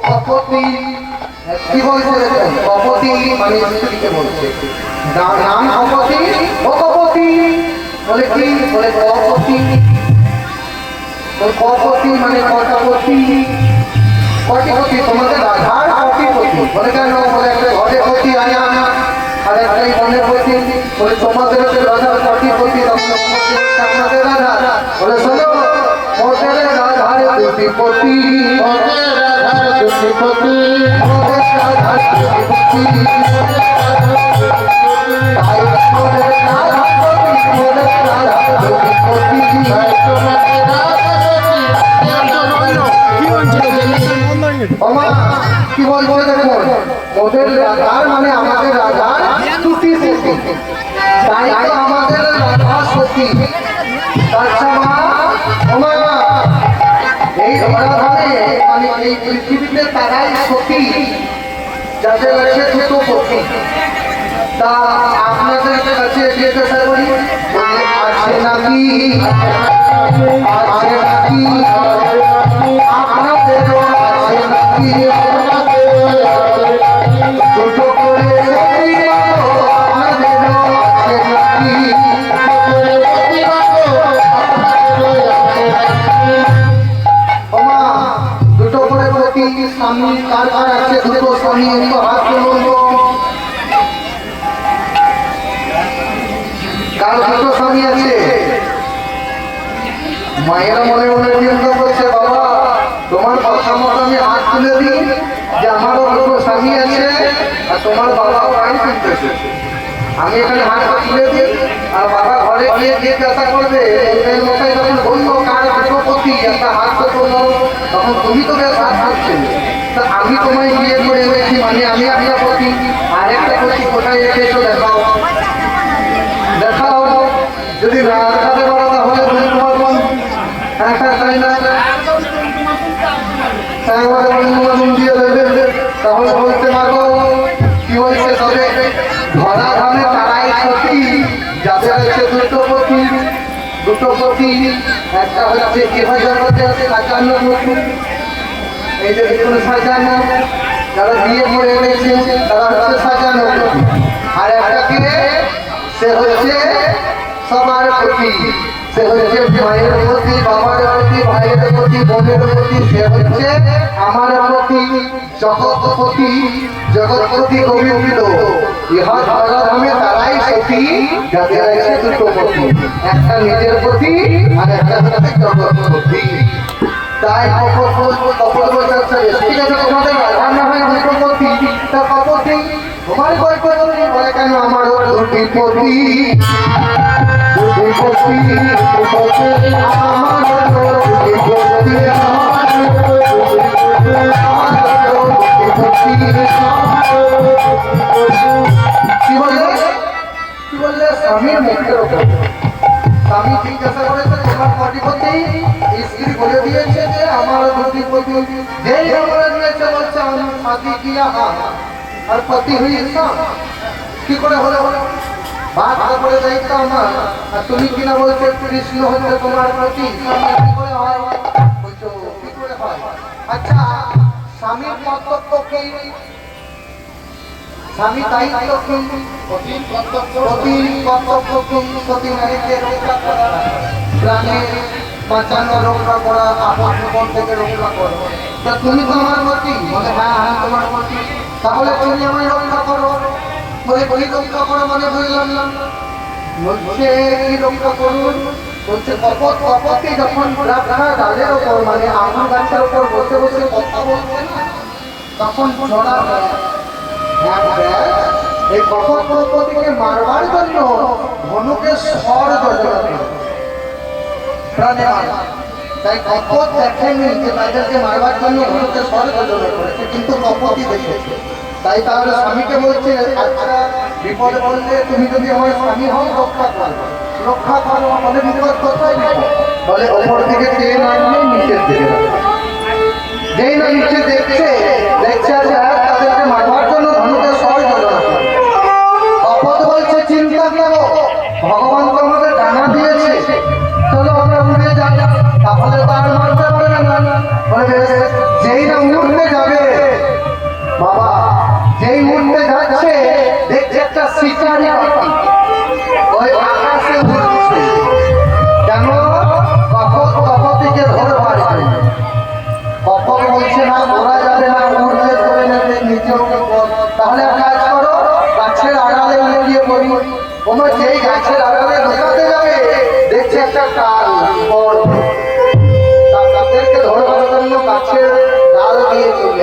কপতি কি বলছে দেখুন, কপতি মানে স্ত্রীকে বলছে, নাম কপতি, ও কপতি বলে কি বলে কপতি, কপতি মানে কটাপতি, কটিপতি তোমাদের রাধার কটিপতি বলে কেন বলে একটা ঘরে পতি আয়া আর একটাই মনে পতি বলে তোমাদের রাধার কটিপতি আমাদের রাধা বলে শোনো মোদের রাধার দুটিপতি, মোদের রাধার দুটিপতি, মোদের রাধার দুটিপতি, তাই মোদের রাধার পতি, মোদের রাধার দুটিপতি, কি বলবো দেখুন, ওদের রাধার মানে আমাদের রাধার দুটি পতি, তাই আমাদের রাধা সতী। এই ধরাধামে মানে এই পৃথিবীতে তারাই সতী যাদের আছে দুটো পতি। তা আপনাদের কাছে জিজ্ঞাসা করি আছে নাকি, আছে নাকি আপনাদেরও আছে নাকি দুটো করে আপনাদেরও আছে নাকি, দুটো করে প্রতি স্বামী কার কার আছে, দুটো স্বামী একটু হাত তুলুন, কার দুটো স্বামী আছে? মায়েরা মনে মনে চিন্তা করছে বাবা তোমার কথা মতো আমি হাত তুলে দিই যে আমারও দুটো স্বামী আছে আর তোমার বাবাও আইন শুনতেছে, আমি এখানে হাত তুলে দিই আর বাবা ঘরে গিয়ে জিজ্ঞাসা করবে মশাই যখন বললো কার দুটো পতি একটা হাত তো তুললো, তখন তুমি তো বেশ হাত ধরছে, তা আমি তোমায় বিয়ে করে এনেছি মানে আমি একটা পতি, আর একটা পতি কোথায় রেখেছো দেখাও, দেখাও, যদি রাখাতে পারো তাহলে তোমার বোন একটা তাই না দিয়ে দেবে, তাহলে বলতে পারবো কি বলছে তবে ধরা ধামে তারাই সতী যাদের আছে দুটো পতি, দুটো পতি একটা হচ্ছে এভাবে সাজানো নতুন, এই যে দেখুন সাজানো যারা বিয়ে করে এনেছে তারা হচ্ছে সাজানো, আর একটাকে সে হচ্ছে সবার প্রতি, সে হচ্ছে মায়ের প্রতি, বাবার প্রতি, ভাইয়ের প্রতি, বোনের প্রতি, সে হচ্ছে আমার প্রতি, জগৎপতি, জগৎপতি গোবিন্দ। ইহা ধরাধামে তারাই সতী যাদের আছে দুটো প্রতি, একটা নিজের প্রতি আর একটা হচ্ছে জগৎপতি। তাই কপট বোঝাচ্ছে ঠিক আছে তোমাদের রান্না হয় দুটো প্রতি, তা কপতি তোমার গল্প বলে কেন আমারও দুটি প্রতি, স্বামীর মুখের ওপর স্বামী জিজ্ঞাসা করেছে তোমার কটি পতি, স্ত্রী বলে দিয়েছে যে আমার দুটি পতি, যেই বলে দিয়েছে বলছে আমি সাথী কিয়া আর পতি হুই কি করে হলে হলো বাদ করে দায়িত্ব আমার, আর তুমি কিনা বলছো কৃষ্ণ হচ্ছে তোমার প্রতি, কি করে হয় বলছো কি করে হয়? আচ্ছা স্বামীর কর্তব্য কি, স্বামী দায়িত্ব কি, পতির কর্তব্য কি, সতী নারীকে রক্ষা করা, প্রাণে বাঁচানো, রক্ষা করা, আপন জীবন থেকে রক্ষা করা, তা তুমি তো আমার প্রতি বলে হ্যাঁ হ্যাঁ তোমার প্রতি, তাহলে তুমি আমায় রক্ষা করো বলে বলি রক্ষা করো মানে বুঝলাম না, বলছে কি রক্ষা করুন, বলছে কপতি যখন ডালের ওপর মানে আম গাছের ওপর বসে বসে কথা বলছে না তখন ঝড়া এই কপতিকে মারবার জন্য ধনুকে স্বর যোজনা প্রাণে তাই কপত দেখেনি যে তাদেরকে মারবার জন্য ধনুকে স্বর যোজনা করেছে, কিন্তু কপতি দেখেছে। তাই তাহলে স্বামীকে বলছে আচ্ছা বিপদ বললে তুমি যদি আমার স্বামী হও রক্ষা করো, রক্ষা করো বলে বিপদ কোথায় বলে ওপর থেকে কে নামলে নিচের দিকে, যেই না নিচে দেখছে তাদেরকে মারবার জন্য ধনুকে স্বর যোজনা করে, কপত বলছে চিন্তা করো ভগবান তো আমাদের ডানা দিয়েছে, চলো আমরা উড়ে যাই, তাহলে তার মারতে পারে না, যেই না উঠতে যাবে বাবা যেই উঠতে যাচ্ছে দেখছে একটা শিকারি পাখি ওই আকাশে উঠছে। কেন? কখন থেকে ধরবার জন্য। কখন বলছে না ওরা যাবে না, উঠলে ধরে নেবে নিচেও। তাহলে এক কাজ করো, গাছের আড়ালে লুকিয়ে পড়ি। কোনো যেই গাছের আড়ালে লুকাতে যাবে দেখছে একটা কাল তাদেরকে ধরবার জন্য গাছের ডাল দিয়ে চলে